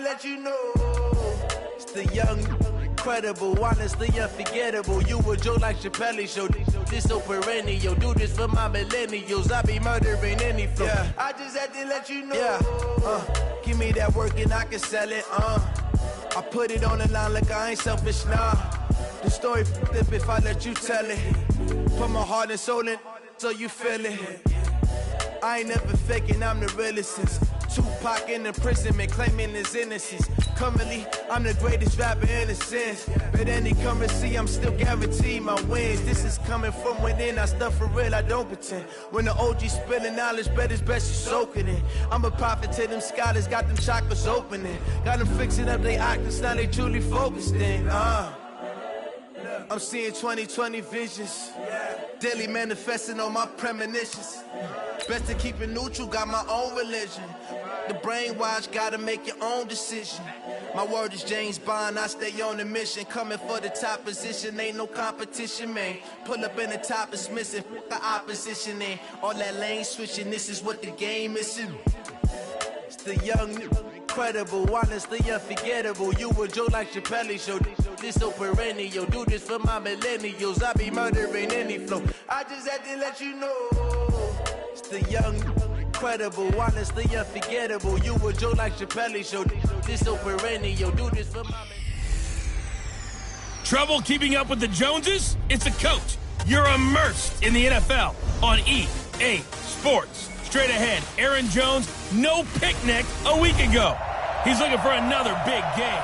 let you know. It's the young, incredible, honestly unforgettable. You a Joe like Chappelle show. This so perennial. Do this for my millennials. I be murdering any flow. Yeah. I just had to let you know. Yeah. Give me that work and I can sell it. I put it on the line like I ain't selfish, nah. The story flip if I let you tell it. Put my heart and soul in so you feel it. I ain't never faking, I'm the realest since Tupac in imprisonment, claiming his innocence. Currently, I'm the greatest rapper in a sense. But any currency, I'm still guaranteed my wins. This is coming from within, I stuff for real, I don't pretend. When the OG spilling knowledge, bet it's best you soak it in. I'm a prophet to them scholars, got them chakras opening. Got them fixing up they octaves, now they truly focused in. I'm seeing 2020 visions. Daily manifesting on my premonitions. Best to keep it neutral, got my own religion. The brainwash, gotta make your own decision. My word is James Bond, I stay on the mission. Coming for the top position, ain't no competition, man. Pull up in the top is missing, the opposition in. All that lane switching, this is what the game is. It's the young, incredible, honestly unforgettable. You a Joe like Chappelle show. This so perennial. Do this for my millennials. I be murdering any flow. I just had to let you know. It's the young, incredible, honestly unforgettable. You a Joe like Chappelle show. This so perennial. Do this for my. Trouble keeping up with the Joneses? It's a coach. You're immersed in the NFL on EA Sports. Straight ahead, Aaron Jones, no picnic a week ago. He's looking for another big game.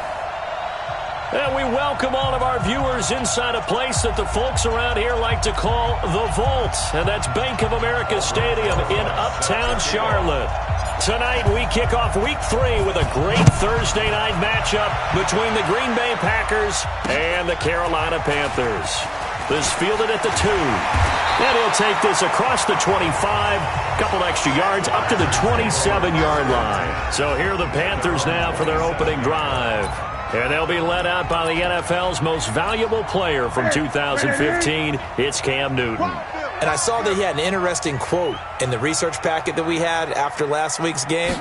And we welcome all of our viewers inside a place that the folks around here like to call the Vault. And that's Bank of America Stadium in Uptown Charlotte. Tonight we kick off Week 3 with a great Thursday night matchup between the Green Bay Packers and the Carolina Panthers. This fielded at the 2. And he'll take this across the 25, couple extra yards up to the 27-yard line. So here are the Panthers now for their opening drive. And they'll be led out by the NFL's most valuable player from 2015. It's Cam Newton. And I saw that he had an interesting quote in the research packet that we had after last week's game.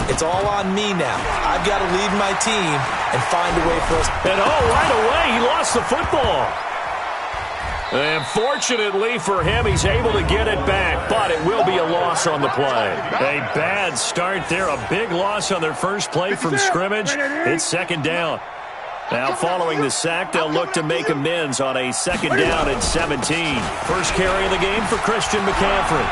It's all on me now. I've got to lead my team and find a way for us. And right away, he lost the football. And fortunately for him, he's able to get it back, but it will be a loss on the play. A bad start there, a big loss on their first play from scrimmage. It's second down. Now following the sack, they'll look to make amends on a second down and 17. First carry of the game for Christian McCaffrey.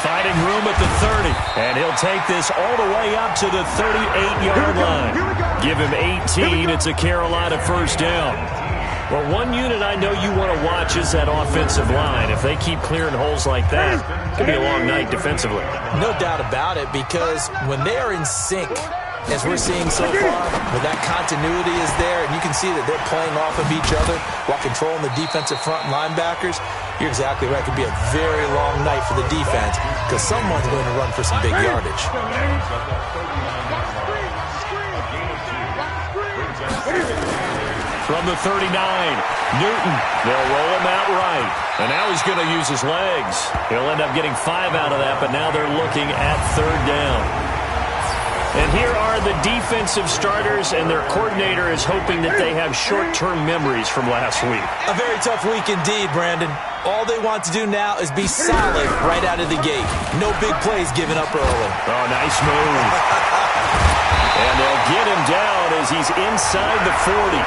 Finding room at the 30, and he'll take this all the way up to the 38-yard line. Give him 18, it's a Carolina first down. Well, one unit I know you want to watch is that offensive line. If they keep clearing holes like that, it could be a long night defensively. No doubt about it, because when they are in sync, as we're seeing so far, where that continuity is there, and you can see that they're playing off of each other while controlling the defensive front linebackers, you're exactly right. It could be a very long night for the defense because someone's going to run for some big yardage. From the 39, Newton, they'll roll him out right. And now he's going to use his legs. He'll end up getting 5 out of that, but now they're looking at third down. And here are the defensive starters, and their coordinator is hoping that they have short-term memories from last week. A very tough week indeed, Brandon. All they want to do now is be solid right out of the gate. No big plays given up early. Oh, nice move. And they'll get him down as he's inside the 40.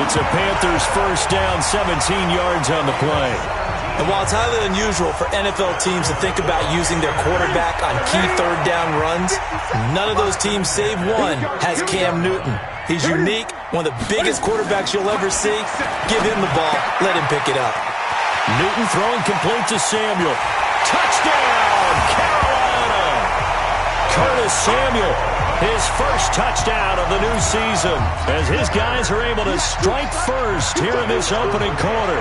It's a Panthers first down, 17 yards on the play. And while it's highly unusual for NFL teams to think about using their quarterback on key third down runs, none of those teams save one has Cam Newton. He's unique, one of the biggest quarterbacks you'll ever see. Give him the ball, let him pick it up. Newton throwing complete to Samuel. Touchdown, Carolina! Curtis Samuel, his first touchdown of the new season, as his guys are able to strike first here in this opening quarter.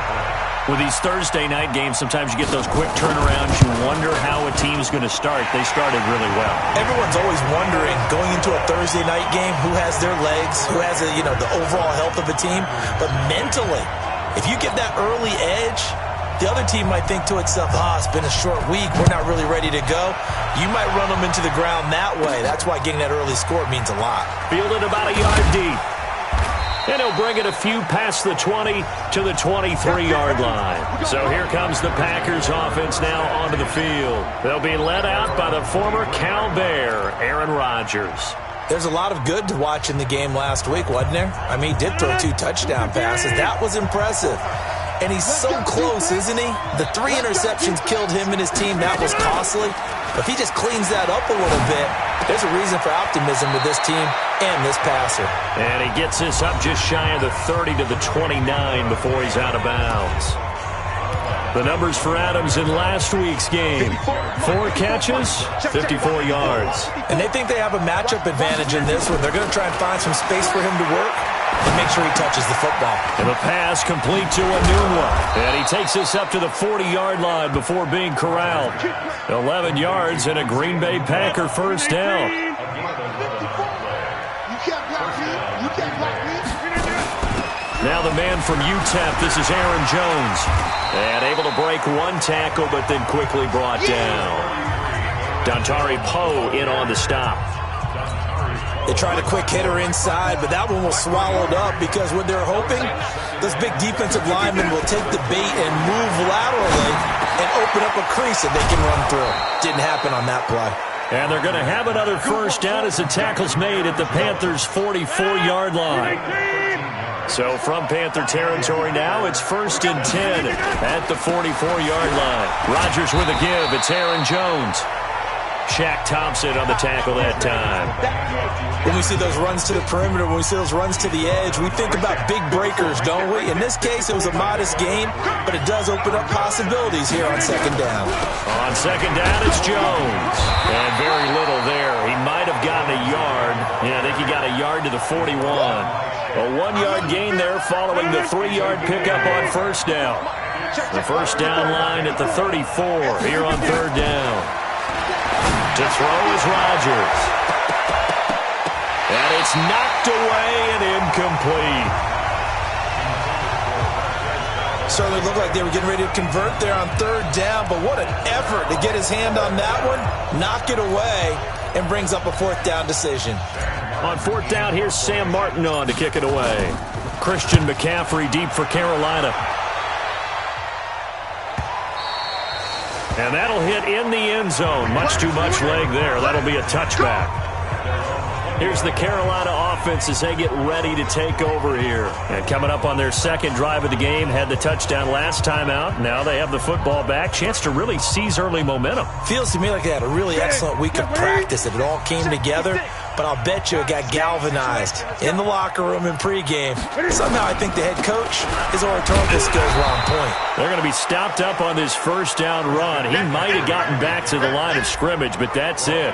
With these Thursday night games, sometimes you get those quick turnarounds. You wonder how a team's going to start. They started really well. Everyone's always wondering, going into a Thursday night game, who has their legs, who has the overall health of a team. But mentally, if you get that early edge, The other team might think to itself, it's been a short week. We're not really ready to go. You might run them into the ground that way. That's why getting that early score means a lot. Fielded about a yard deep. And he'll bring it a few past the 20 to the 23-yard line. So here comes the Packers offense now onto the field. They'll be led out by the former Cal Bear, Aaron Rodgers. There's a lot of good to watch in the game last week, wasn't there? I mean, he did throw 2 touchdown passes. That was impressive. And he's so close, isn't he? The 3 interceptions killed him and his team. That was costly. If he just cleans that up a little bit, there's a reason for optimism with this team and this passer. And he gets this up just shy of the 30 to the 29 before he's out of bounds. The numbers for Adams in last week's game. 4 catches, 54 yards. And they think they have a matchup advantage in this one. They're going to try and find some space for him to work and make sure he touches the football. And the pass complete to Anunwa. And he takes this up to the 40-yard line before being corralled. 11 yards and a Green Bay Packer first down. Now the man from UTEP, this is Aaron Jones. And able to break 1 tackle, but then quickly brought down. Dontari Poe in on the stop. They tried a quick hitter inside, but that one was swallowed up because what they're hoping, those big defensive linemen will take the bait and move laterally and open up a crease that they can run through. Didn't happen on that play. And they're going to have another first down as the tackle's made at the Panthers' 44-yard line. So from Panther territory now, it's 1st and 10 at the 44-yard line. Rodgers with a give. It's Aaron Jones. Shaq Thompson on the tackle that time. When we see those runs to the perimeter, when we see those runs to the edge, we think about big breakers, don't we? In this case, it was a modest gain, but it does open up possibilities here on 2nd down. On 2nd down, it's Jones. And very little there. He might have gotten a yard. Yeah, I think he got a yard to the 41. A 1-yard gain there following the 3-yard pickup on first down. The first down line at the 34 here on 3rd down. To throw is Rodgers. And it's knocked away and incomplete. Certainly looked like they were getting ready to convert there on 3rd down, but what an effort to get his hand on that one, knock it away, and brings up a 4th down decision. On 4th down, here's Sam Martin on to kick it away. Christian McCaffrey deep for Carolina. And that'll hit in the end zone. Much too much leg there. That'll be a touchback. Here's the Carolina offense as they get ready to take over here. And coming up on their 2nd drive of the game, had the touchdown last time out. Now they have the football back. Chance to really seize early momentum. Feels to me like they had a really excellent week of practice, that it all came together. But I'll bet you it got galvanized in the locker room in pregame. Somehow I think the head coach, his oratorical skills were on point. They're going to be stopped up on this first down run. He might have gotten back to the line of scrimmage, but that's it.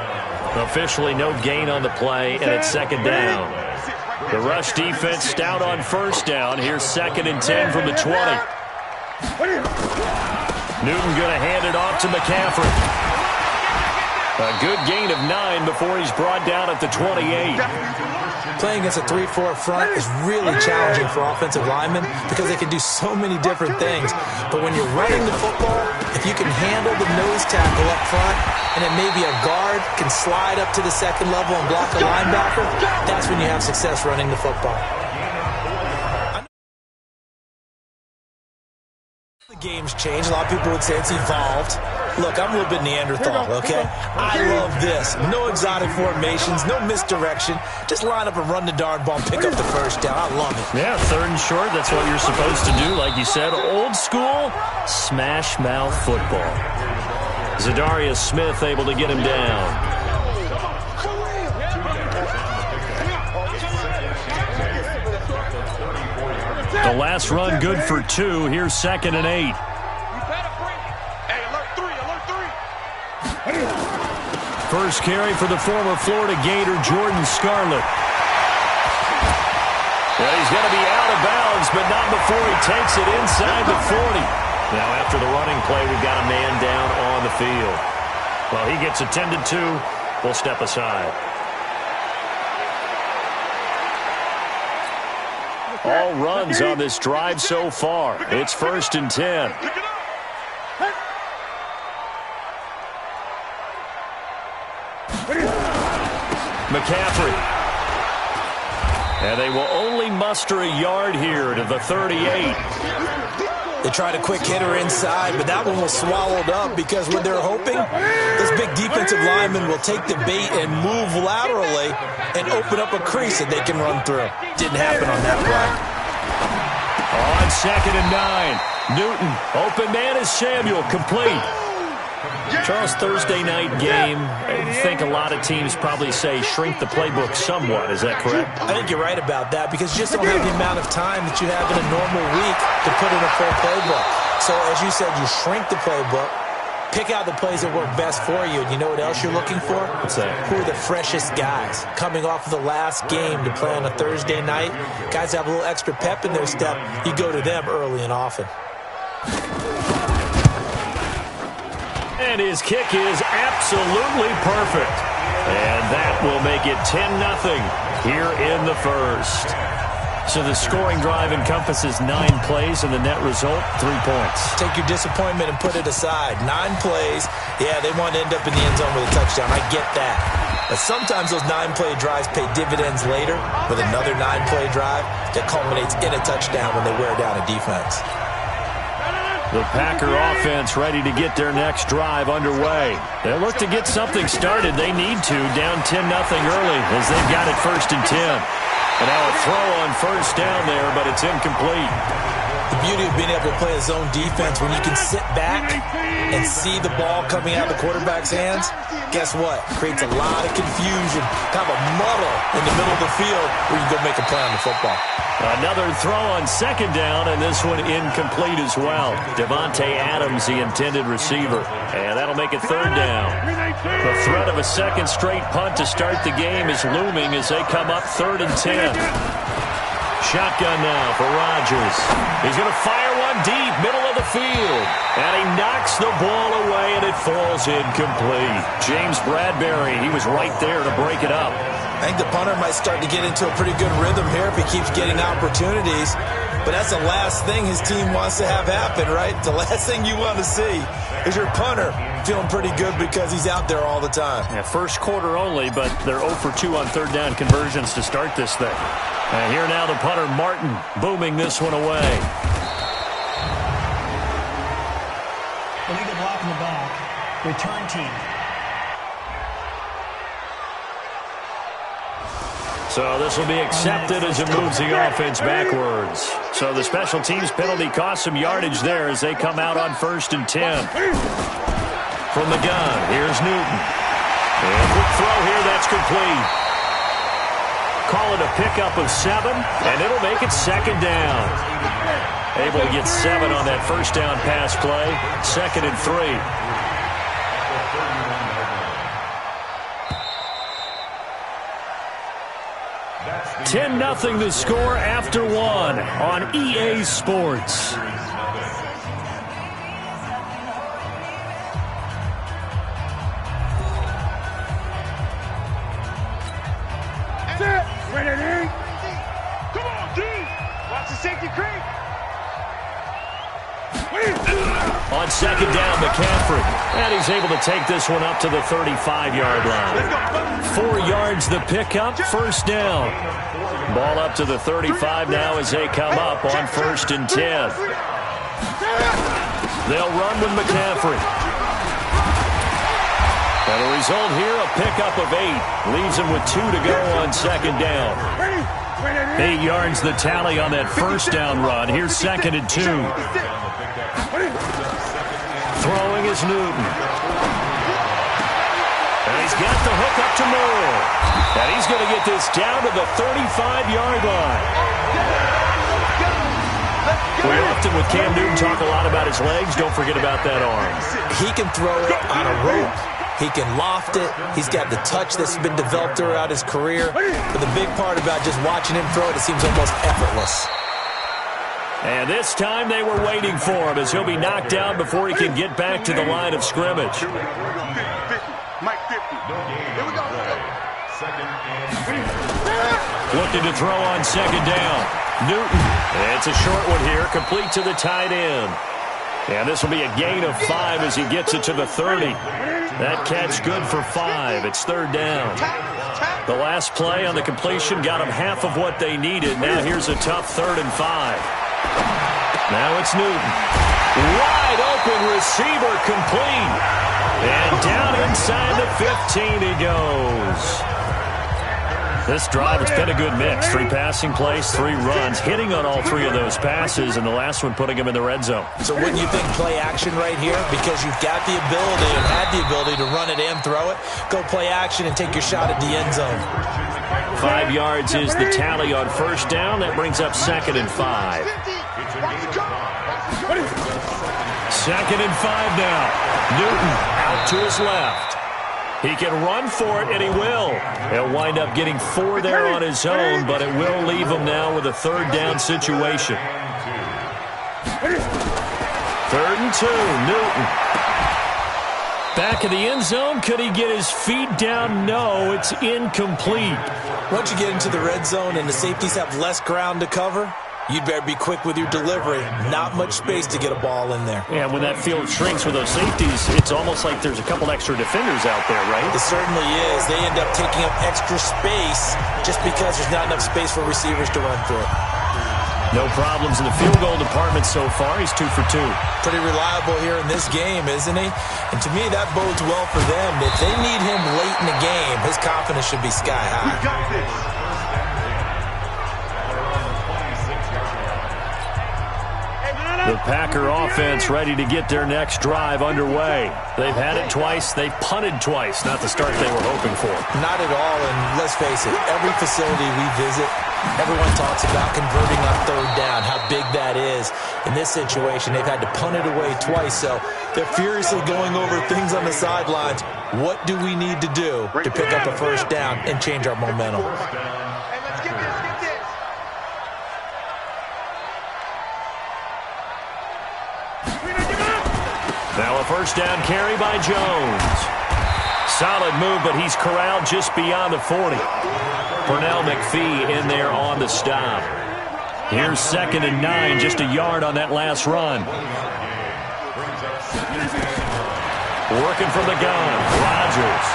Officially no gain on the play, and it's 2nd down. The rush defense stout on first down. Here's 2nd and 10 from the 20. Newton going to hand it off to McCaffrey. A good gain of 9 before he's brought down at the 28. Playing against a 3-4 front is really challenging for offensive linemen because they can do so many different things. But when you're running the football, if you can handle the nose tackle up front, and then maybe a guard can slide up to the 2nd level and block a linebacker, that's when you have success running the football. The game's changed. A lot of people would say it's evolved. Look, I'm a little bit Neanderthal, okay? I love this. No exotic formations, no misdirection. Just line up and run the darn ball and pick up the first down. I love it. Yeah, 3rd and short, that's what you're supposed to do. Like you said, old school, smash mouth football. Zadarius Smith able to get him down. The last run good for 2. Here's 2nd and 8. First carry for the former Florida Gator, Jordan Scarlett. Well, he's going to be out of bounds, but not before he takes it inside the 40. Now, after the running play, we've got a man down on the field. Well, he gets attended to. We'll step aside. All runs on this drive so far. It's 1st and 10. McCaffrey. And they will only muster a yard here to the 38. They tried a quick hitter inside, but that one was swallowed up because what they're hoping, this big defensive lineman will take the bait and move laterally and open up a crease that they can run through. Didn't happen on that play. On 2nd and 9, Newton, open man is Samuel, complete. Charles, Thursday night game, I think a lot of teams probably say shrink the playbook somewhat. Is that correct? I think you're right about that because you just don't have the amount of time that you have in a normal week to put in a full playbook. So, as you said, you shrink the playbook, pick out the plays that work best for you, and you know what else you're looking for? What's that? Who are the freshest guys coming off of the last game to play on a Thursday night? Guys have a little extra pep in their step. You go to them early and often. And his kick is absolutely perfect. And that will make it 10-0 here in the first. So the scoring drive encompasses 9 plays, and the net result, 3 points. Take your disappointment and put it aside. 9 plays, yeah, they want to end up in the end zone with a touchdown. I get that. But sometimes those 9-play drives pay dividends later with another 9-play drive that culminates in a touchdown when they wear down a defense. The Packer offense ready to get their next drive underway. They look to get something started. They need to, down 10-0 early as they've got it 1st and 10. And now a throw on 1st down there, but it's incomplete. The beauty of being able to play a zone defense when you can sit back and see the ball coming out of the quarterback's hands, guess what? Creates a lot of confusion, kind of a muddle in the middle of the field where you go make a play on the football. Another throw on 2nd down, and this one incomplete as well. Devontae Adams, the intended receiver. And that'll make it 3rd down. The threat of a second straight punt to start the game is looming as they come up 3rd and 10. Shotgun now for Rodgers. He's going to fire one deep, middle of the field. And he knocks the ball away, and it falls incomplete. James Bradbury, he was right there to break it up. I think the punter might start to get into a pretty good rhythm here if he keeps getting opportunities. But that's the last thing his team wants to have happen, right? The last thing you want to see is your punter feeling pretty good because he's out there all the time. Yeah, first quarter only, but they're 0 for 2 on 3rd down conversions to start this thing. And here now the punter, Martin, booming this one away. Illegal block in the back. Return team. So this will be accepted as it moves the offense backwards. So the special teams penalty cost some yardage there as they come out on 1st and 10. From the gun, here's Newton. And quick throw here, that's complete. Call it a pickup of 7, and it'll make it 2nd down. Able to get 7 on that 1st down pass play. 2nd and 3. 10-0 the score after 1 on EA Sports. That's it. Ready? Come on, dude. Watch the safety creep. On 2nd down, McCaffrey. And he's able to take this one up to the 35-yard line. 4 yards the pickup, 1st down. Ball up to the 35 now as they come up on 1st and 10. They'll run with McCaffrey. And the result here, a pickup of 8. Leaves him with 2 to go on 2nd down. 8 yards the tally on that 1st down run. Here's 2nd and 2. Throwing is Newton. And he's got the hook up to Moore. And he's going to get this down to the 35-yard line. We often, with Cam Newton, talk a lot about his legs. Don't forget about that arm. He can throw it on a rope. He can loft it. He's got the touch that's been developed throughout his career. But the big part about just watching him throw it, it seems almost effortless. And this time they were waiting for him as he'll be knocked down before he can get back to the line of scrimmage. Looking to throw on 2nd down. Newton. It's a short one here, complete to the tight end. And this will be a gain of 5 as he gets it to the 30. That catch good for 5. It's 3rd down. The last play on the completion got them half of what they needed. Now here's a tough 3rd and 5. Now it's Newton. Wide open receiver complete. And down inside the 15 he goes. This drive, it's been a good mix. 3 passing plays, 3 runs, hitting on all 3 of those passes, and the last one putting him in the red zone. So wouldn't you think play action right here? Because you've got the ability and had the ability to run it and throw it. Go play action and take your shot at the end zone. 5 yards is the tally on 1st down. That brings up 2nd and 5. 2nd and 5 now. Newton out to his left. He can run for it, and he will. He'll wind up getting 4 there on his own, but it will leave him now with a 3rd down situation. 3rd and 2, Newton. Back in the end zone, could he get his feet down? No, it's incomplete. Once you get into the red zone and the safeties have less ground to cover, you'd better be quick with your delivery. Not much space to get a ball in there. Yeah, when that field shrinks with those safeties, it's almost like there's a couple extra defenders out there, right? It certainly is. They end up taking up extra space just because there's not enough space for receivers to run through. No problems in the field goal department so far. He's 2 for 2. Pretty reliable here in this game, isn't he? And to me, that bodes well for them. If they need him late in the game, his confidence should be sky high. We got this. The Packer offense ready to get their next drive underway. They've had it twice. They've punted twice. Not the start they were hoping for. Not at all, and let's face it, every facility we visit, everyone talks about converting on 3rd down, how big that is. In this situation, they've had to punt it away twice, so they're furiously going over things on the sidelines. What do we need to do to pick up a 1st down and change our momentum? Now a 1st down carry by Jones. Solid move, but he's corralled just beyond the 40. Pernell McPhee in there on the stop. Here's 2nd and 9, just a yard on that last run. Working from the gun, Rodgers.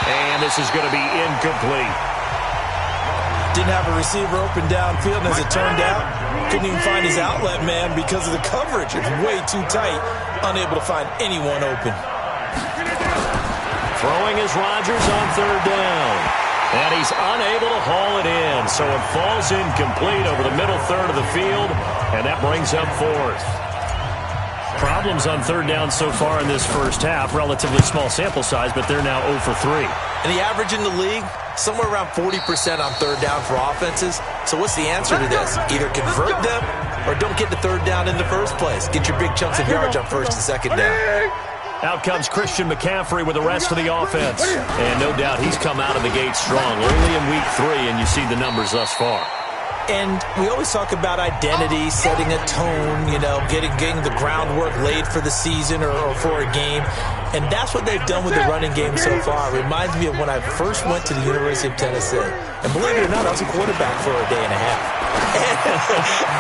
And this is going to be incomplete. Didn't have a receiver open downfield, and as it turned out, couldn't even find his outlet man because of the coverage. It's way too tight, unable to find anyone open. Throwing is Rodgers on 3rd down. And he's unable to haul it in, so it falls incomplete over the middle third of the field, and that brings up 4th. Problems on 3rd down so far in this first half. Relatively small sample size, but they're now 0 for 3. And the average in the league, somewhere around 40% on 3rd down for offenses. So what's the answer to this? Either convert them or don't get the 3rd down in the first place. Get your big chunks of yardage on 1st and 2nd down. Out comes Christian McCaffrey with the rest of the offense. And no doubt he's come out of the gate strong. Early in week 3, and you see the numbers thus far. And we always talk about identity, setting a tone, you know, getting the groundwork laid for the season or for a game. And that's what they've done with the running game so far. It reminds me of when I first went to the University of Tennessee. And believe it or not, I was a quarterback for a day and a half.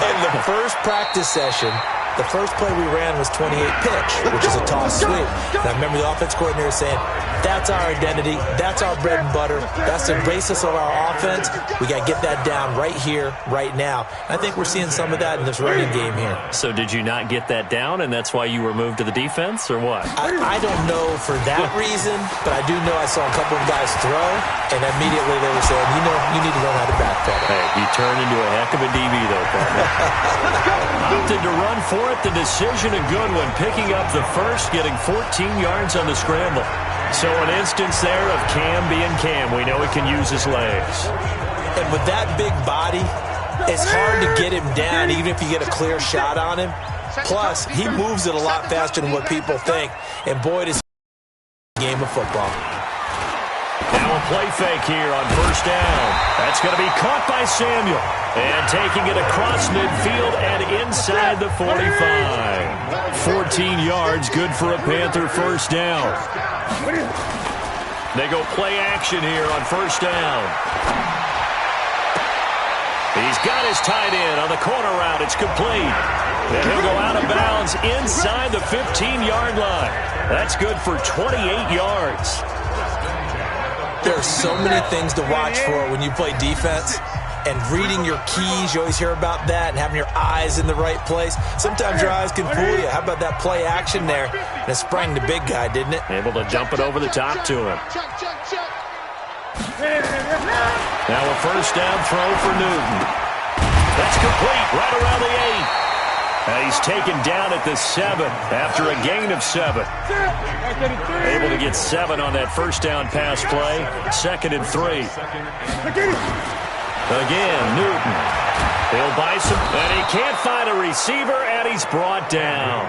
And the first practice session, the first play we ran was 28 pitch, which is a toss sweep. And I remember the offense coordinator saying, that's our identity, that's our bread and butter, that's the basis of our offense. We got to get that down right here, right now. I think we're seeing some of that in this running game here. So did you not get that down, and that's why you were moved to the defense, or what? I don't know for that reason, but I do know I saw a couple of guys throw, and immediately they were saying, you know, you need to learn how to backpedal. Hey, you turned into a heck of a DB, though, partner. Opted to run for it. The decision a good one, picking up the first, getting 14 yards on the scramble. So an instance there of Cam being Cam. We know he can use his legs. And with that big body, it's hard to get him down even if you get a clear shot on him. Plus, he moves it a lot faster than what people think. And boy, this is a game of football. Now a play fake here on 1st down. That's going to be caught by Samuel. And taking it across midfield and inside the 45. 14 yards, good for a Panther 1st down. They go play action here on 1st down. He's got his tight end on the corner route. It's complete. And he'll go out of bounds inside the 15-yard line. That's good for 28 yards. There are so many things to watch for when you play defense. And reading your keys, you always hear about that, and having your eyes in the right place. Sometimes your eyes can fool you. How about that play action there? And it sprang the big guy, didn't it? Able to dump it over the top to him. Now a first down throw for Newton. That's complete right around the 8. He's taken down at the 7 after a gain of 7. Able to get 7 on that first down pass play. 2nd and 3. Again, Newton. He'll buy some, and he can't find a receiver, and he's brought down.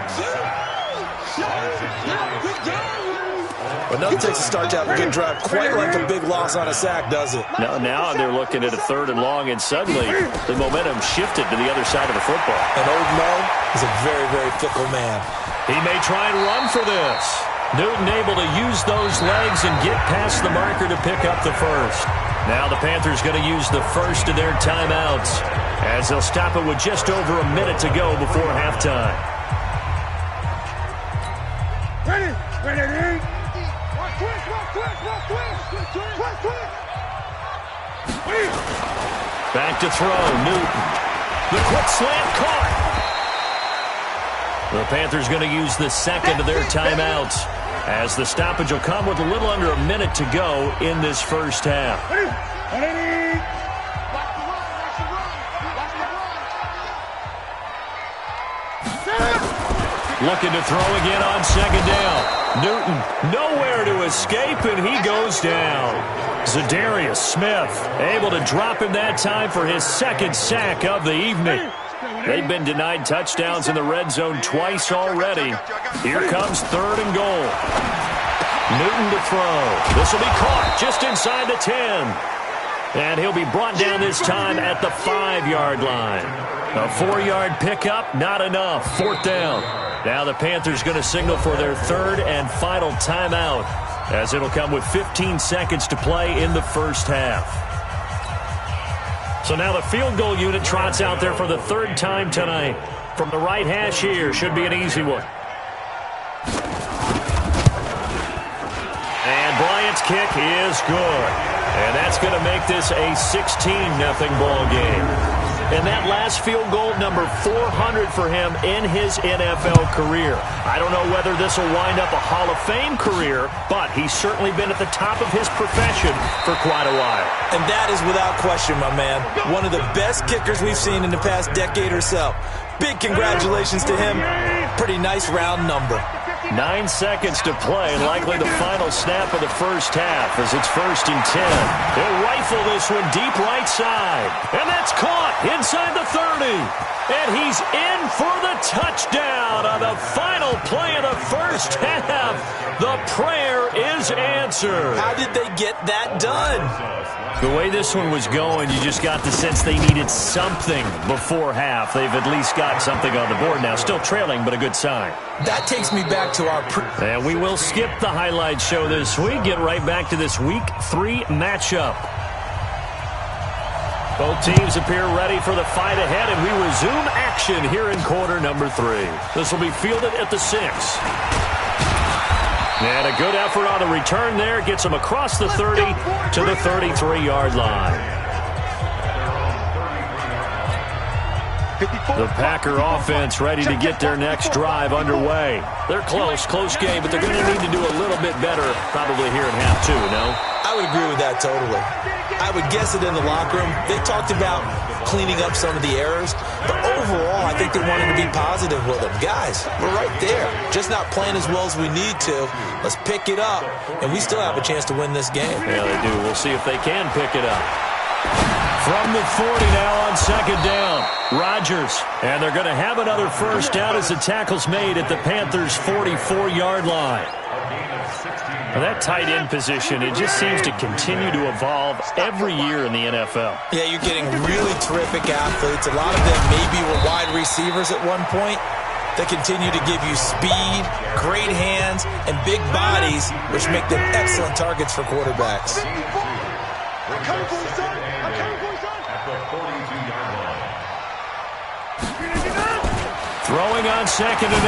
But nothing takes a start to have a good drive quite like a big loss on a sack, does it? No, now they're looking at a 3rd and long, and suddenly the momentum shifted to the other side of the football. And old Mo is a very, very fickle man. He may try and run for this. Newton able to use those legs and get past the marker to pick up the first. Now the Panthers going to use the first of their timeouts as they'll stop it with just over a minute to go before halftime. Ready. Back to throw, Newton. The quick slant caught. The Panthers going to use the second of their timeouts as the stoppage will come with a little under a minute to go in this first half. Looking to throw again on 2nd down. Newton nowhere to escape, and he goes down. Zadarius Smith able to drop him that time for his 2nd sack of the evening. They've been denied touchdowns in the red zone twice already. Here comes 3rd and goal. Newton to throw. This will be caught just inside the 10. And he'll be brought down this time at the 5-yard line. A 4-yard pickup, not enough. 4th down. Now the Panthers going to signal for their 3rd and final timeout as it'll come with 15 seconds to play in the first half. So now the field goal unit trots out there for the 3rd time tonight. From the right hash here, should be an easy one. And Bryant's kick is good. And that's going to make this a 16-0 ball game. And that last field goal, number 400 for him in his NFL career. I don't know whether this will wind up a Hall of Fame career, but he's certainly been at the top of his profession for quite a while. And that is without question, my man. One of the best kickers we've seen in the past decade or so. Big congratulations to him. Pretty nice round number. 9 seconds to play, likely the final snap of the first half as it's 1st and 10. He'll rifle this one deep right side. And that's caught inside the 30. And he's in for the touchdown on the final play of the first half. The prayer is answered. How did they get that done? The way this one was going, you just got the sense they needed something before half. They've at least got something on the board now. Still trailing, but a good sign. That takes me back to our and we will skip the highlight show this week. Get right back to this Week 3 matchup. Both teams appear ready for the fight ahead, and we resume action here in quarter number 3. This will be fielded at the 6. And a good effort on the return there. Gets him across the 30 to the 33-yard line. The Packer offense ready to get their next drive underway. They're close game, but they're going to need to do a little bit better probably here in half 2, no? I would agree with that totally. I would guess it in the locker room. They talked about cleaning up some of the errors, but overall, I think they wanted to be positive with them. Guys, we're right there. Just not playing as well as we need to. Let's pick it up, and we still have a chance to win this game. Yeah, they do. We'll see if they can pick it up. From the 40 now on 2nd down. Rodgers. And they're going to have another first down as the tackle's made at the Panthers' 44-yard line. Well, that tight end position, it just seems to continue to evolve every year in the NFL. Yeah, you're getting really terrific athletes. A lot of them maybe were wide receivers at one point. They continue to give you speed, great hands, and big bodies, which make them excellent targets for quarterbacks. Throwing on 2nd and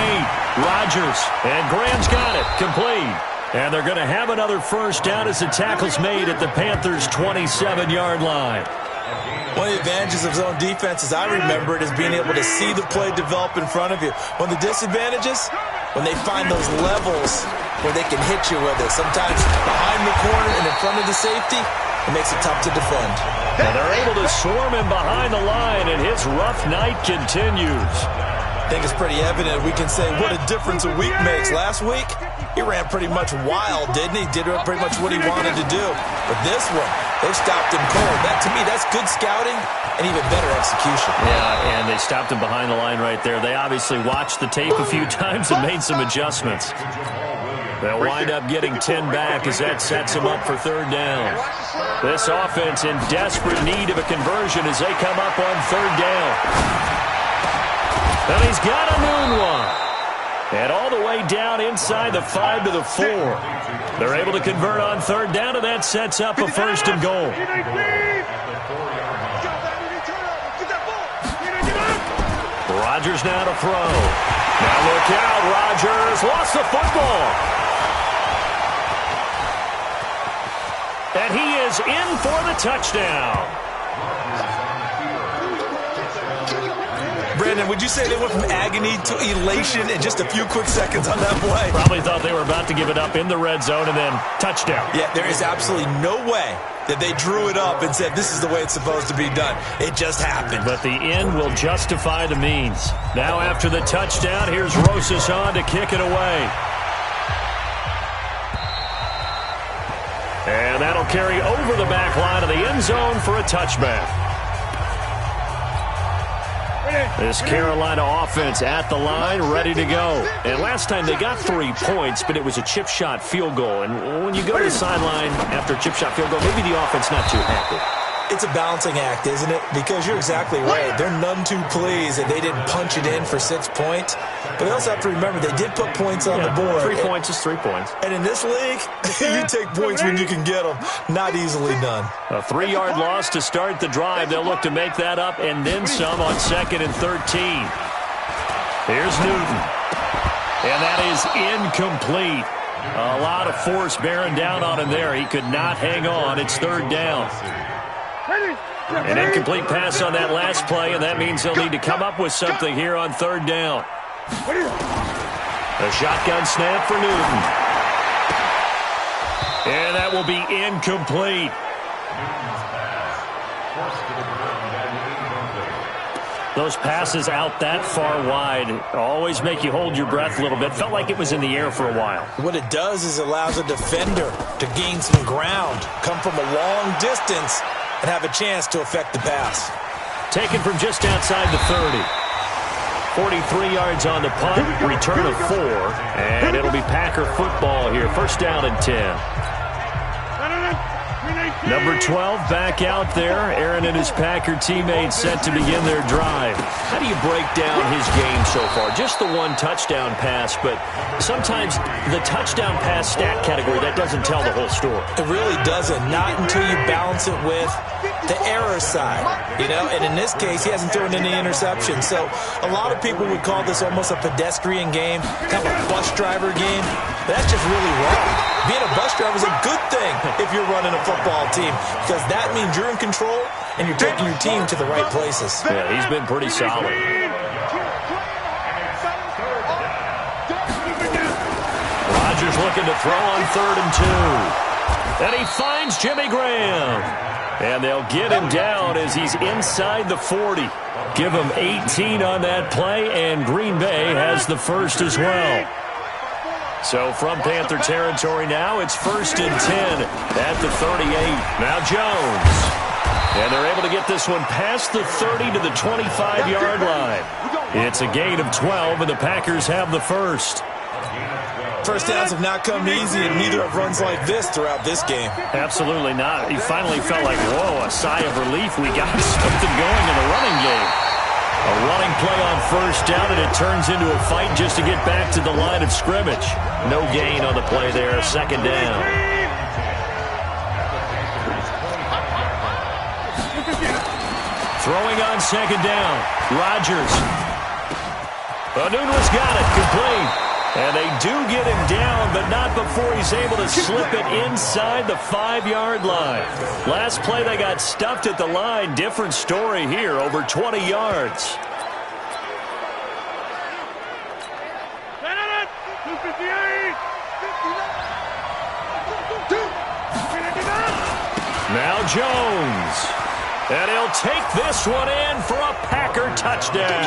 8. Rodgers. And Graham's got it. Complete. And they're going to have another first down as the tackle's made at the Panthers' 27-yard line. One of the advantages of zone defense, as I remember it, is being able to see the play develop in front of you. One of the disadvantages, when they find those levels where they can hit you with it. Sometimes behind the corner and in front of the safety, it makes it tough to defend. And they're able to swarm him behind the line, and his rough night continues. I think it's pretty evident. We can say what a difference a week makes. Last week, he ran pretty much wild, didn't he? Did pretty much what he wanted to do. But this one, they stopped him cold. That, to me, that's good scouting and even better execution. Yeah, and they stopped him behind the line right there. They obviously watched the tape a few times and made some adjustments. They'll wind up getting 10 back as that sets them up for third down. This offense in desperate need of a conversion as they come up on third down. And he's got a noon one. And all the way down inside the 5 to the 4. They're able to convert on third down, and that sets up a first and goal. Rodgers now to throw. Now look out, Rodgers lost the football. And he is in for the touchdown. Brandon, would you say they went from agony to elation in just a few quick seconds on that play? Probably thought they were about to give it up in the red zone and then touchdown. Yeah, there is absolutely no way that they drew it up and said this is the way it's supposed to be done. It just happened. But the end will justify the means. Now after the touchdown, here's Rosas on to kick it away. And that'll carry over the back line of the end zone for a touchback. This Carolina offense at the line, ready to go. And last time they got 3 points, but it was a chip shot field goal. And when you go to the sideline after a chip shot field goal, maybe the offense not too happy. It's a balancing act, isn't it? Because you're exactly right. They're none too pleased that they didn't punch it in for 6 points. But they also have to remember they did put points on the board. 3 points is 3 points. And in this league, you take points when you can get them. Not easily done. A 3-yard loss to start the drive. They'll look to make that up and then some on 2nd and 13. Here's Newton. And that is incomplete. A lot of force bearing down on him there. He could not hang on. It's third down. An incomplete pass on that last play, and that means they'll need to come up with something here on third down. A shotgun snap for Newton. And that will be incomplete. Those passes out that far wide always make you hold your breath a little bit. Felt like it was in the air for a while. What it does is allows a defender to gain some ground, come from a long distance, and have a chance to affect the pass. Taken from just outside the 30. 43 yards on the punt, return of 4, and it'll be Packer football here. First down and 10. Number 12 back out there. Aaron and his Packer teammates set to begin their drive. How do you break down his game so far? Just the one touchdown pass, but sometimes the touchdown pass stat category, that doesn't tell the whole story. It really doesn't. Not until you balance it with the error side, you know, and in this case, he hasn't thrown any interceptions. So a lot of people would call this almost a pedestrian game, kind of a bus driver game. But that's just really wrong. Being a bus driver is a good thing if you're running a football team, because that means you're in control and you're taking your team to the right places. Yeah, he's been pretty solid. Rodgers looking to throw on 3rd and 2. And he finds Jimmy Graham. And they'll get him down as he's inside the 40. Give him 18 on that play, and Green Bay has the first as well. So from Panther territory now, it's 1st and 10 at the 38. Now Jones. And they're able to get this one past the 30 to the 25-yard line. It's a gain of 12, and the Packers have the first. First downs have not come easy, and neither have runs like this throughout this game. Absolutely not. He finally felt like, whoa, a sigh of relief. We got something going in the running game. A running play on first down, and it turns into a fight just to get back to the line of scrimmage. No gain on the play there, 2nd down. Throwing on 2nd down, Rodgers. Nunez got it, complete. And they do get him down, but not before he's able to slip it inside the 5-yard line. Last play, they got stuffed at the line. Different story here, over 20 yards. Now Jones. And he'll take this one in for a Packer touchdown.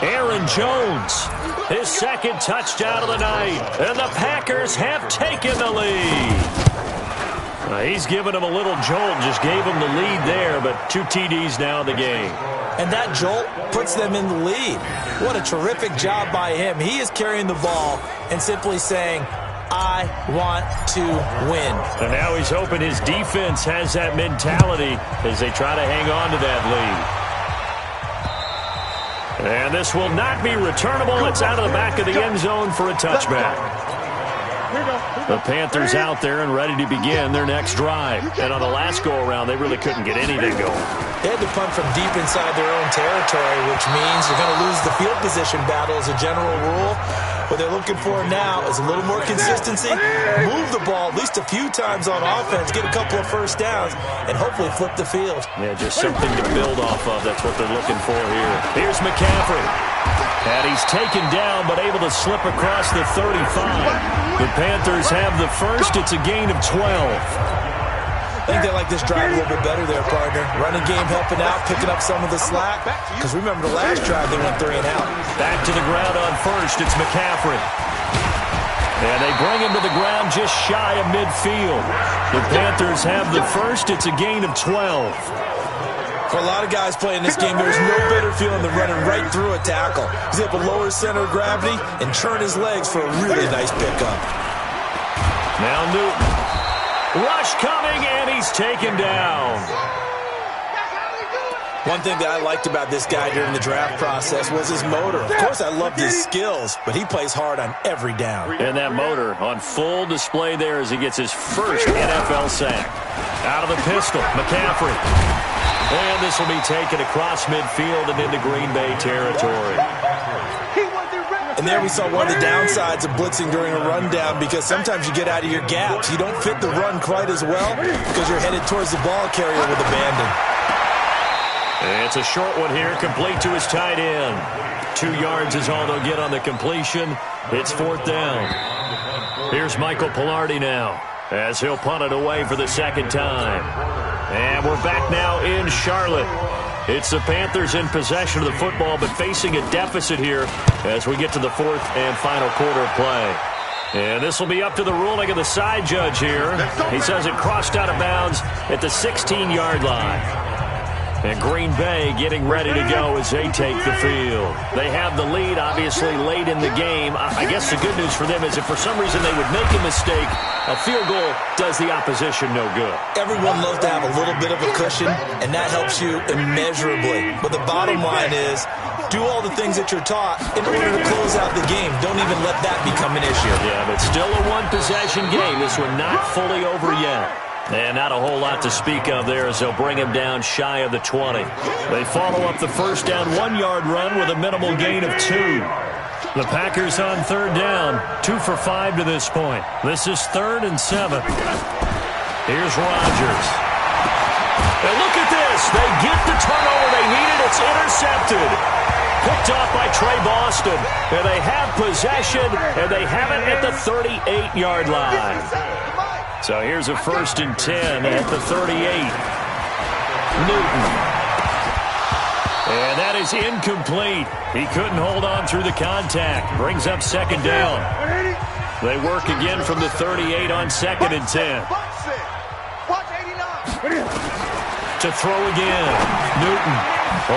Aaron Jones, his second touchdown of the night. And the Packers have taken the lead. He's given him a little jolt, just gave him the lead there, but 2 TDs now in the game. And that jolt puts them in the lead. What a terrific job by him. He is carrying the ball and simply saying, I want to win. And now he's hoping his defense has that mentality as they try to hang on to that lead. And this will not be returnable. It's out of the back of the end zone for a touchback. The Panthers out there and ready to begin their next drive. And on the last go-around, they really couldn't get anything going. They had to punt from deep inside their own territory, which means you're going to lose the field position battle as a general rule. What they're looking for now is a little more consistency, move the ball at least a few times on offense, get a couple of first downs, and hopefully flip the field. Yeah, just something to build off of. That's what they're looking for here. Here's McCaffrey. And he's taken down, but able to slip across the 35. The Panthers have the first. It's a gain of 12. I think they like this drive a little bit better there, partner. Running game helping out, picking up some of the slack. Because remember the last drive, they went 3 and out. Back to the ground on first. It's McCaffrey. And they bring him to the ground just shy of midfield. The Panthers have the first. It's a gain of 12. For a lot of guys playing this game, there's no better feeling than running right through a tackle. He's able to lower his center of gravity and churn his legs for a really nice pickup. Now Newton. Rush coming, and he's taken down. One thing that I liked about this guy during the draft process was his motor. Of course, I loved his skills, but he plays hard on every down. And that motor on full display there as he gets his first NFL sack. Out of the pistol, McCaffrey. And this will be taken across midfield and into Green Bay territory. And there we saw one of the downsides of blitzing during a rundown, because sometimes you get out of your gaps. You don't fit the run quite as well because you're headed towards the ball carrier with abandon. It's a short one here, complete to his tight end. 2 yards is all they'll get on the completion. It's 4th down. Here's Michael Pilardi now as he'll punt it away for the second time. And we're back now in Charlotte. It's the Panthers in possession of the football, but facing a deficit here as we get to the 4th and final quarter of play. And this will be up to the ruling of the side judge here. He says it crossed out of bounds at the 16-yard line. And Green Bay getting ready to go as they take the field. They have the lead, obviously, late in the game. I guess the good news for them is if for some reason they would make a mistake, a field goal does the opposition no good. Everyone loves to have a little bit of a cushion, and that helps you immeasurably. But the bottom line is, do all the things that you're taught in order to close out the game. Don't even let that become an issue. Yeah, but still a one-possession game. This one not fully over yet. And not a whole lot to speak of there as they'll bring him down shy of the 20. They follow up the first down 1-yard run with a minimal gain of 2. The Packers on 3rd down, 2 for 5 to this point. This is 3rd and 7. Here's Rodgers. And look at this. They get the turnover they needed. It's intercepted. Picked off by Trey Boston. And they have possession, and they have it at the 38-yard line. So here's a 1st and 10 at the 38. Newton. And that is incomplete. He couldn't hold on through the contact. Brings up 2nd down. They work again from the 38 on 2nd and 10. To throw again. Newton.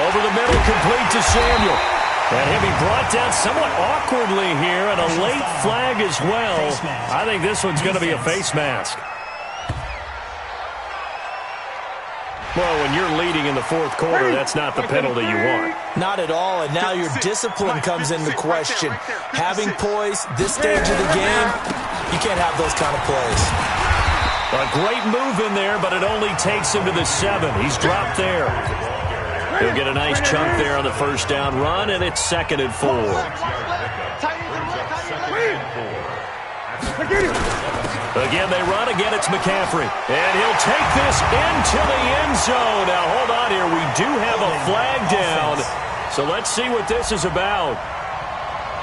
Over the middle, complete to Samuel. And he'll be brought down somewhat awkwardly here, and a late flag as well. I think this one's going to be a face mask. Well, when you're leading in the 4th quarter, that's not the penalty you want. Not at all, and now your discipline comes into question. Having poise this stage of the game, you can't have those kind of plays. A great move in there, but it only takes him to the 7. He's dropped there. He'll get a nice chunk there on the 1st down run, and it's 2nd and 4. Again, they run. Again, it's McCaffrey. And he'll take this into the end zone. Now, hold on here. We do have a flag down. So let's see what this is about.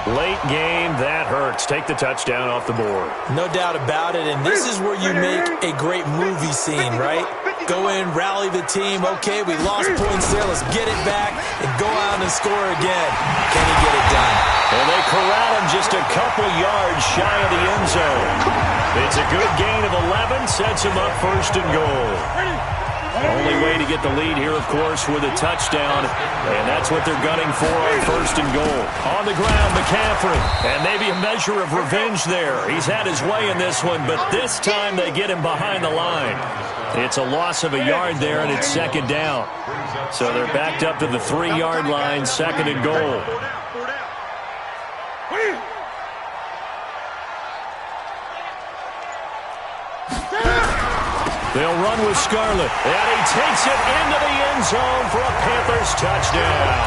Late game, that hurts. Take the touchdown off the board. No doubt about it, and this is where you make a great movie scene, right? Go in, rally the team. Okay, we lost points there. Let's get it back and go out and score again. Can he get it done? And they corral him just a couple yards shy of the end zone. It's a good gain of 11, sets him up first and goal. Only way to get the lead here, of course, with a touchdown, and that's what they're gunning for on first and goal. On the ground, McCaffrey, and maybe a measure of revenge there. He's had his way in this one, but this time they get him behind the line. It's a loss of a yard there, and it's second down. So they're backed up to the 3-yard line, second and goal. They'll run with Scarlett, and he takes it into the end zone for a Panthers touchdown.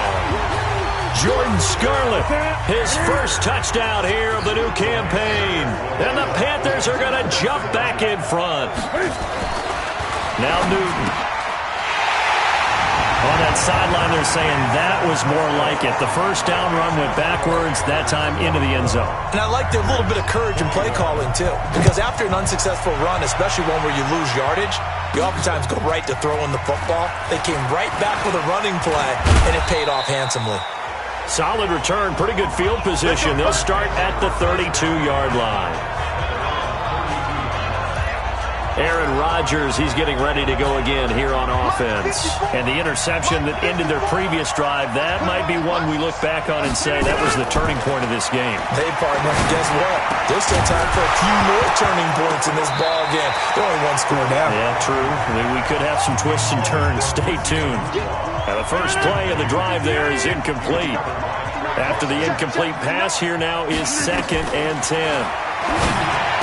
Jordan Scarlett, his first touchdown here of the new campaign. And the Panthers are going to jump back in front. Now Newton. On that sideline, they're saying that was more like it. The first down run went backwards, that time into the end zone. And I like their little bit of courage in play calling, too. Because after an unsuccessful run, especially one where you lose yardage, you oftentimes go right to throwing the football. They came right back with a running play, and it paid off handsomely. Solid return, pretty good field position. They'll start at the 32-yard line. Aaron Rodgers, he's getting ready to go again here on offense. And the interception that ended their previous drive, that might be one we look back on and say that was the turning point of this game. Hey, partner, guess what? There's still time for a few more turning points in this ball game. They're only one score down. Yeah, true. We could have some twists and turns. Stay tuned. Now, the first play of the drive there is incomplete. After the incomplete pass, here now is 2nd and 10.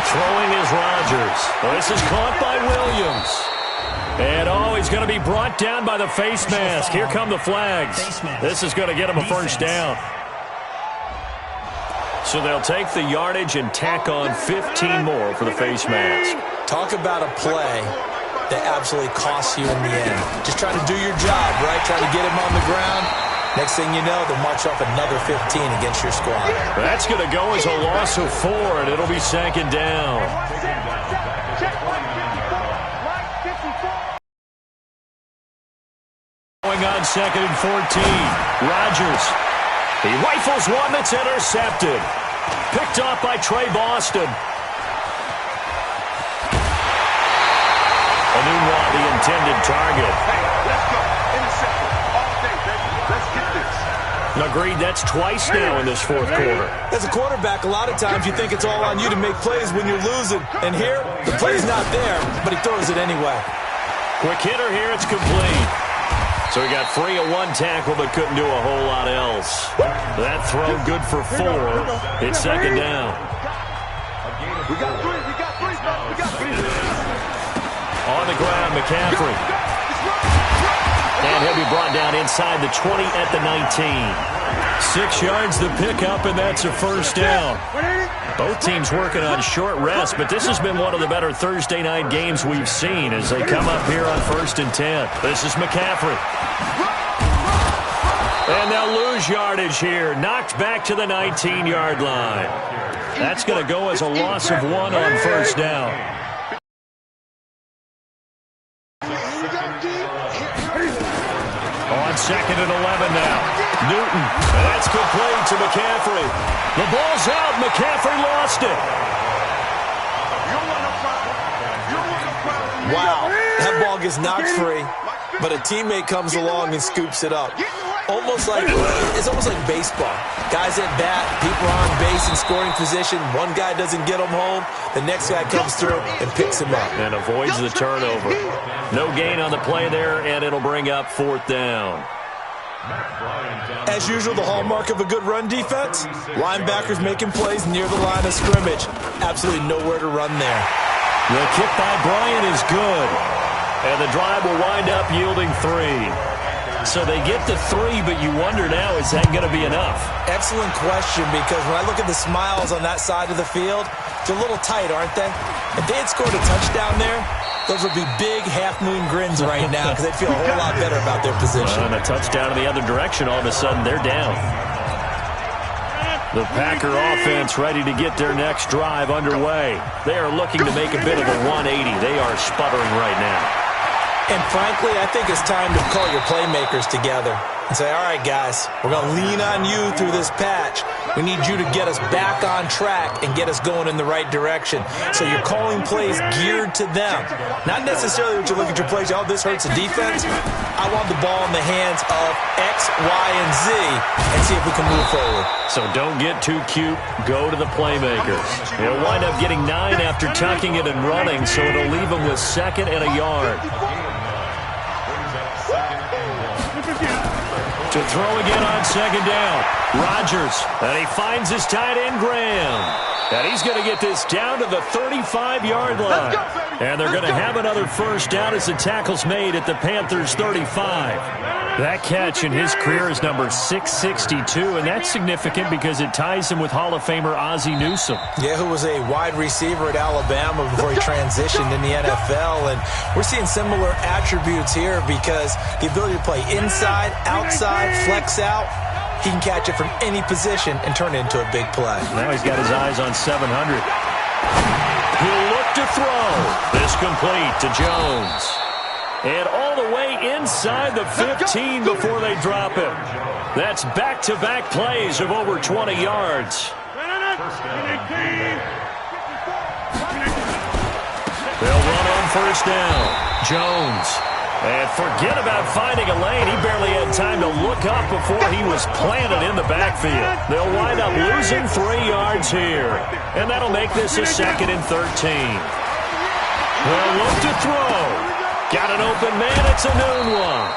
Throwing is Rodgers. This is caught by Williams. And, he's going to be brought down by the face mask. Here come the flags. This is going to get him a first down. So they'll take the yardage and tack on 15 more for the face mask. Talk about a play that absolutely costs you in the end. Just trying to do your job, right? Trying to get him on the ground. Next thing you know, they'll march off another 15 against your squad. That's going to go as a loss of 4, and it'll be 2nd down. Going on 2nd and 14. Rodgers. He rifles one that's intercepted. Picked off by Trey Boston. Anunwa, the intended target. Hey, let's go. Intercepted. All day, baby. Let's get this. Agreed, that's twice now in this fourth quarter. As a quarterback, a lot of times you think it's all on you to make plays when you're losing. And here, the play's not there, but he throws it anyway. Quick hitter here, it's complete. So he got free of one tackle, but couldn't do a whole lot else. That throw good for 4. It's 2nd down. We got 3. We got 3. We got 3. On the ground, McCaffrey. And he'll be brought down inside the 20 at the 19. 6 yards the pickup, and that's a first down. Both teams working on short rest, but this has been one of the better Thursday night games we've seen as they come up here on 1st and 10. This is McCaffrey. And they'll lose yardage here. Knocked back to the 19-yard line. That's going to go as a loss of 1 on first down. On 2nd and 11 now. Newton. That's complete to McCaffrey. The ball's out. McCaffrey lost it. Wow. That ball gets knocked free, but a teammate comes along and scoops it up. It's almost like baseball. Guys at bat, people are on base in scoring position. One guy doesn't get him home. The next guy comes through and picks him up. And avoids the turnover. No gain on the play there, and it'll bring up 4th down. As usual, the hallmark of a good run defense, linebackers making plays near the line of scrimmage. Absolutely nowhere to run there. The kick by Bryant is good. And the drive will wind up yielding 3. So they get the 3, but you wonder now, is that going to be enough? Excellent question, because when I look at the smiles on that side of the field, they're a little tight, aren't they? If they had scored a touchdown there, those would be big half-moon grins right now because they'd feel a whole lot better about their position. And a touchdown in the other direction, all of a sudden they're down. The Packer offense ready to get their next drive underway. They are looking to make a bit of a 180. They are sputtering right now. And frankly, I think it's time to call your playmakers together and say, all right, guys, we're going to lean on you through this patch. We need you to get us back on track and get us going in the right direction. So you're calling plays geared to them. Not necessarily what you look at your plays, oh, this hurts the defense. I want the ball in the hands of X, Y, and Z and see if we can move forward. So don't get too cute. Go to the playmakers. They'll wind up getting 9 after tucking it and running, so it'll leave them with 2nd and a yard. To throw again on 2nd down. Rodgers, and he finds his tight end, Graham. And he's going to get this down to the 35-yard line. And they're going to have another first down as the tackle's made at the Panthers' 35. That catch in his career is number 662, and that's significant because it ties him with Hall of Famer Ozzie Newsome. Yeah, who was a wide receiver at Alabama before he transitioned in the NFL. And we're seeing similar attributes here because the ability to play inside, outside, flex out, he can catch it from any position and turn it into a big play. Now he's got his eyes on 700. He'll look to throw. This complete to Jones. And all the way inside the 15 before they drop him. That's back-to-back plays of over 20 yards. They'll run on first down. Jones. And forget about finding a lane. He barely had time to look up before he was planted in the backfield. They'll wind up losing 3 yards here. And that'll make this a 2nd and 13. They'll look to throw. Got an open man. It's a noon one.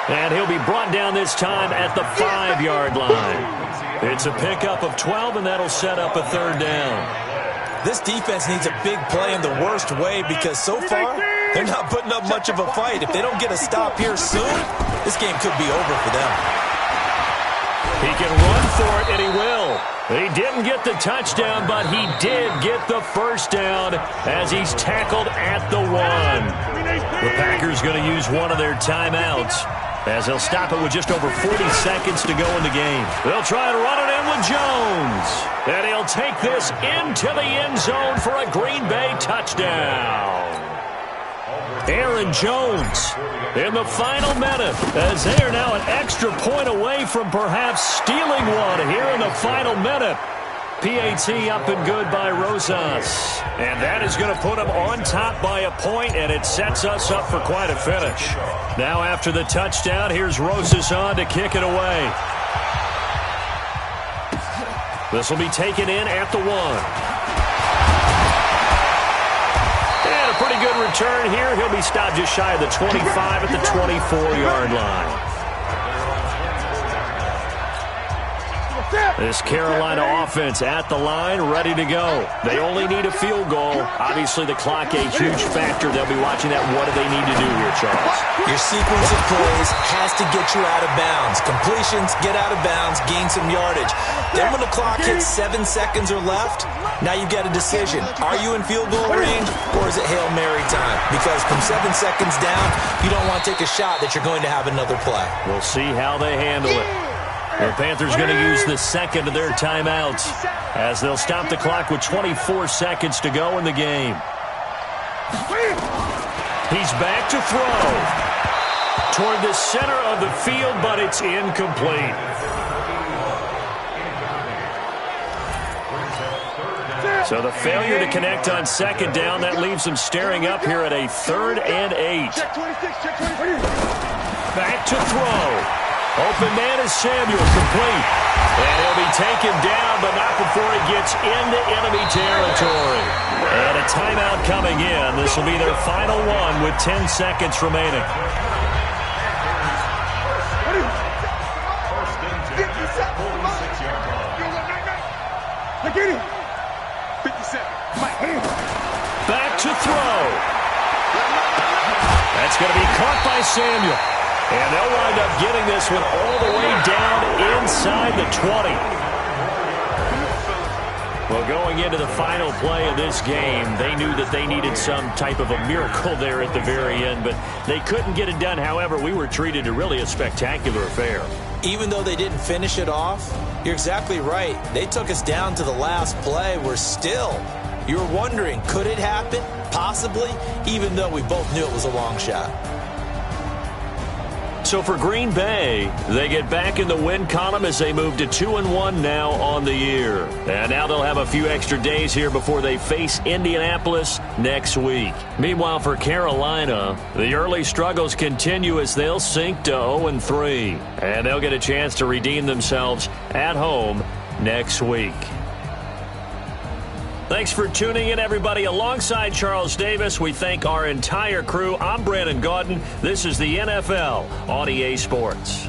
And he'll be brought down this time at the 5-yard line. It's a pickup of 12, and that'll set up a 3rd down. This defense needs a big play in the worst way because so far, they're not putting up much of a fight. If they don't get a stop here soon, this game could be over for them. He can run for it, and he will. He didn't get the touchdown, but he did get the first down as he's tackled at the 1. The Packers going to use one of their timeouts as they'll stop it with just over 40 seconds to go in the game. They'll try and run it in with Jones. And he'll take this into the end zone for a Green Bay touchdown. Aaron Jones in the final minute as they are now an extra point away from perhaps stealing one here in the final minute. PAT up and good by Rosas. And that is going to put them on top by a point, and it sets us up for quite a finish. Now after the touchdown, here's Rosas on to kick it away. This will be taken in at the 1. Pretty good return here. He'll be stopped just shy of the 25 at the 24-yard line. This Carolina offense at the line, ready to go. They only need a field goal. Obviously, the clock a huge factor. They'll be watching that. What do they need to do here, Charles? Your sequence of plays has to get you out of bounds. Completions, get out of bounds, gain some yardage. Then when the clock hits 7 seconds or left, now you've got a decision. Are you in field goal range, or is it Hail Mary time? Because from 7 seconds down, you don't want to take a shot that you're going to have another play. We'll see how they handle it. The Panthers going to use the second of their timeouts as they'll stop the clock with 24 seconds to go in the game. He's back to throw toward the center of the field, but it's incomplete. So the failure to connect on 2nd down, that leaves them staring up here at a 3rd and 8. Back to throw. Open man is Samuel, complete. And he'll be taken down, but not before he gets into enemy territory. And a timeout coming in. This will be their final one with 10 seconds remaining. Back to throw. That's going to be caught by Samuel. And they'll wind up getting this one all the way down inside the 20. Well, going into the final play of this game, they knew that they needed some type of a miracle there at the very end, but they couldn't get it done. However, we were treated to really a spectacular affair. Even though they didn't finish it off, you're exactly right. They took us down to the last play. You were wondering, could it happen? Possibly, even though we both knew it was a long shot. So for Green Bay, they get back in the win column as they move to 2-1 now on the year. And now they'll have a few extra days here before they face Indianapolis next week. Meanwhile, for Carolina, the early struggles continue as they'll sink to 0-3. And they'll get a chance to redeem themselves at home next week. Thanks for tuning in, everybody. Alongside Charles Davis, we thank our entire crew. I'm Brandon Gaudin. This is the NFL on EA Sports.